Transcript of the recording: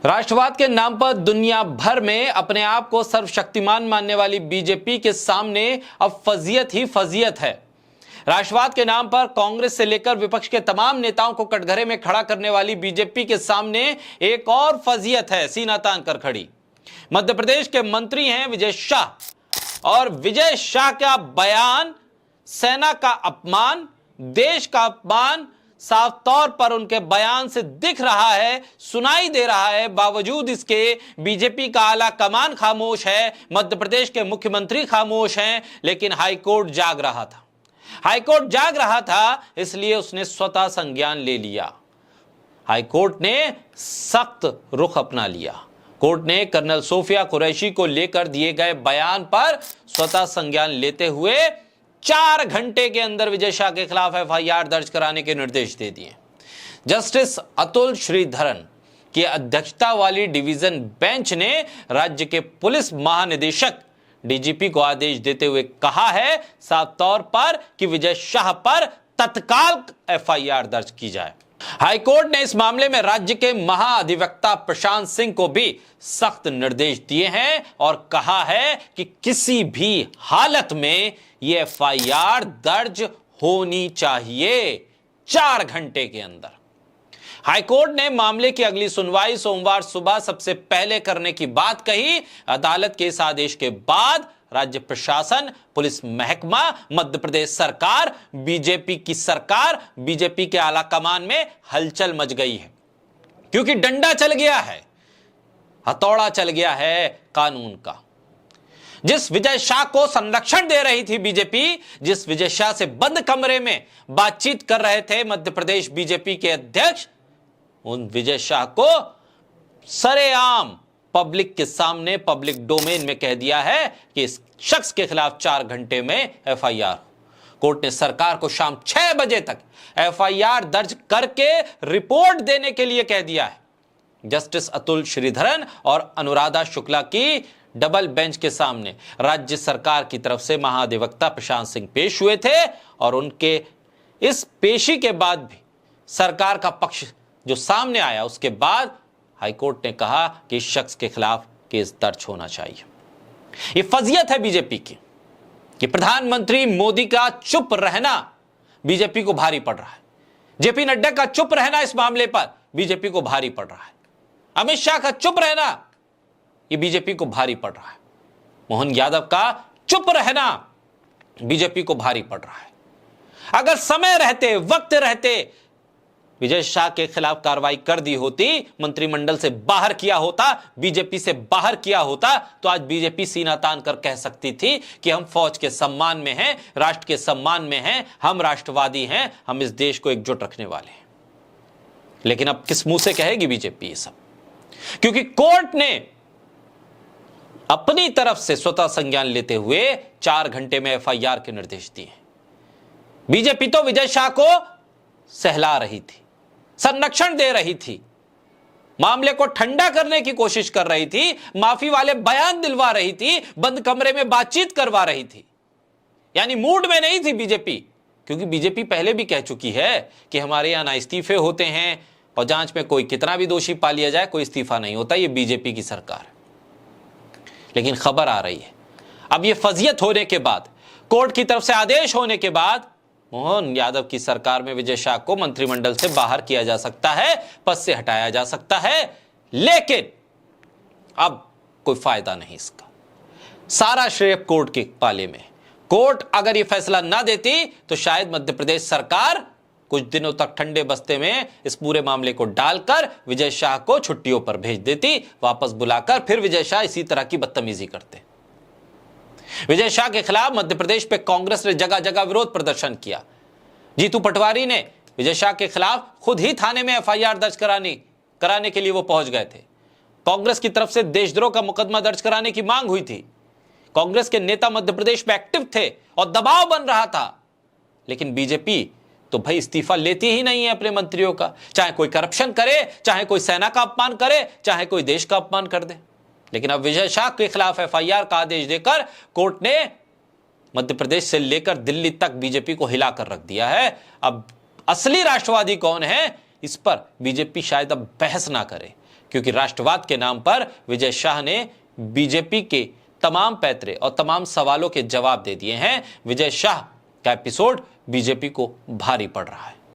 राष्ट्रवाद के नाम पर दुनिया भर में अपने आप को सर्वशक्तिमान मानने वाली बीजेपी के सामने अब फजीयत ही फजीयत है। राष्ट्रवाद के नाम पर कांग्रेस से लेकर विपक्ष के तमाम नेताओं को कटघरे में खड़ा करने वाली बीजेपी के सामने एक और फजीयत है, सीना तान कर खड़ी। मध्य प्रदेश के मंत्री हैं विजय शाह, और विजय शाह का बयान सेना का अपमान, देश का अपमान साफ तौर पर उनके बयान से दिख रहा है, सुनाई दे रहा है। बावजूद इसके बीजेपी का आला कमान खामोश है, मध्य प्रदेश के मुख्यमंत्री खामोश हैं, लेकिन हाईकोर्ट जाग रहा था। हाईकोर्ट जाग रहा था, इसलिए उसने स्वतः संज्ञान ले लिया। हाईकोर्ट ने सख्त रुख अपना लिया। कोर्ट ने कर्नल सोफिया कुरैशी को लेकर दिए गए बयान पर स्वतः संज्ञान लेते हुए 4 घंटे के अंदर विजय शाह के खिलाफ एफआईआर दर्ज कराने के निर्देश दे दिए। जस्टिस अतुल श्रीधरन की अध्यक्षता वाली डिवीजन बेंच ने राज्य के पुलिस महानिदेशक डीजीपी को आदेश देते हुए कहा है साफ तौर पर कि विजय शाह पर तत्काल एफआईआर दर्ज की जाए। हाईकोर्ट ने इस मामले में राज्य के महाधिवक्ता प्रशांत सिंह को भी सख्त निर्देश दिए हैं और कहा है कि किसी भी हालत में यह एफआईआर दर्ज होनी चाहिए 4 घंटे के अंदर। हाईकोर्ट ने मामले की अगली सुनवाई सोमवार सुबह सबसे पहले करने की बात कही। अदालत के इस आदेश के बाद राज्य प्रशासन, पुलिस महकमा, मध्य प्रदेश सरकार, बीजेपी की सरकार, बीजेपी के आला कमान में हलचल मच गई है, क्योंकि डंडा चल गया है, हथौड़ा चल गया है कानून का। जिस विजय शाह को संरक्षण दे रही थी बीजेपी, जिस विजय शाह से बंद कमरे में बातचीत कर रहे थे मध्य प्रदेश बीजेपी के अध्यक्ष, उन विजय शाह को सरेआम पब्लिक के सामने, पब्लिक डोमेन में कह दिया है कि इस शख्स के खिलाफ 4 घंटे में एफआईआर। कोर्ट ने सरकार को शाम 6 बजे तक एफआईआर दर्ज करके रिपोर्ट देने के लिए कह दिया है। जस्टिस अतुल श्रीधरन और अनुराधा शुक्ला की डबल बेंच के सामने राज्य सरकार की तरफ से महाधिवक्ता प्रशांत सिंह पेश हुए थे, और उनके इस पेशी के बाद भी सरकार का पक्ष जो सामने आया, उसके बाद हाईकोर्ट ने कहा कि इस शख्स के खिलाफ केस दर्ज होना चाहिए। यह फजीयत है बीजेपी की कि प्रधानमंत्री मोदी का चुप रहना बीजेपी को भारी पड़ रहा है। जेपी नड्डा का चुप रहना इस मामले पर बीजेपी को भारी पड़ रहा है। अमित शाह का चुप रहना यह बीजेपी को भारी पड़ रहा है। मोहन यादव का चुप रहना बीजेपी को भारी पड़ रहा है। अगर समय रहते, वक्त रहते विजय शाह के खिलाफ कार्रवाई कर दी होती, मंत्रिमंडल से बाहर किया होता, बीजेपी से बाहर किया होता, तो आज बीजेपी सीना तान कर कह सकती थी कि हम फौज के सम्मान में हैं, राष्ट्र के सम्मान में हैं, हम राष्ट्रवादी हैं, हम इस देश को एकजुट रखने वाले हैं। लेकिन अब किस मुंह से कहेगी बीजेपी ये सब? क्योंकि कोर्ट ने अपनी तरफ से स्वतः संज्ञान लेते हुए 4 घंटे में एफआईआर के निर्देश दिए। बीजेपी तो विजय शाह को सहला रही थी, संरक्षण दे रही थी, मामले को ठंडा करने की कोशिश कर रही थी, माफी वाले बयान दिलवा रही थी, बंद कमरे में बातचीत करवा रही थी। यानी मूड में नहीं थी बीजेपी, क्योंकि बीजेपी पहले भी कह चुकी है कि हमारे यहां ना इस्तीफे होते हैं, और जांच में कोई कितना भी दोषी पा लिया जाए, कोई इस्तीफा नहीं होता। यह बीजेपी की सरकार है। लेकिन खबर आ रही है, अब यह फजीयत होने के बाद, कोर्ट की तरफ से आदेश होने के बाद, मोहन यादव की सरकार में विजय शाह को मंत्रिमंडल से बाहर किया जा सकता है, पद से हटाया जा सकता है। लेकिन अब कोई फायदा नहीं इसका, सारा श्रेय कोर्ट के पाले में। कोर्ट अगर यह फैसला ना देती तो शायद मध्य प्रदेश सरकार कुछ दिनों तक ठंडे बस्ते में इस पूरे मामले को डालकर विजय शाह को छुट्टियों पर भेज देती, वापस बुलाकर फिर विजय शाह इसी तरह की बदतमीजी करते। विजय शाह के खिलाफ मध्य प्रदेश पे कांग्रेस ने जगह जगह विरोध प्रदर्शन किया। जीतू पटवारी ने विजय शाह के खिलाफ खुद ही थाने में एफआईआर दर्ज कराने के लिए वो पहुंच गए थे। कांग्रेस की तरफ से देशद्रोह का मुकदमा दर्ज कराने की मांग हुई थी। कांग्रेस के नेता मध्य प्रदेश में एक्टिव थे और दबाव बन रहा था। लेकिन बीजेपी तो भाई इस्तीफा लेती ही नहीं है अपने मंत्रियों का, चाहे कोई करप्शन करे, चाहे कोई सेना का अपमान करे, चाहे कोई देश का अपमान कर दे। लेकिन अब विजय शाह के खिलाफ एफआईआर का आदेश देकर कोर्ट ने मध्य प्रदेश से लेकर दिल्ली तक बीजेपी को हिलाकर रख दिया है। अब असली राष्ट्रवादी कौन है, इस पर बीजेपी शायद अब बहस ना करे, क्योंकि राष्ट्रवाद के नाम पर विजय शाह ने बीजेपी के तमाम पैतरे और तमाम सवालों के जवाब दे दिए हैं। विजय शाह का एपिसोड बीजेपी को भारी पड़ रहा है।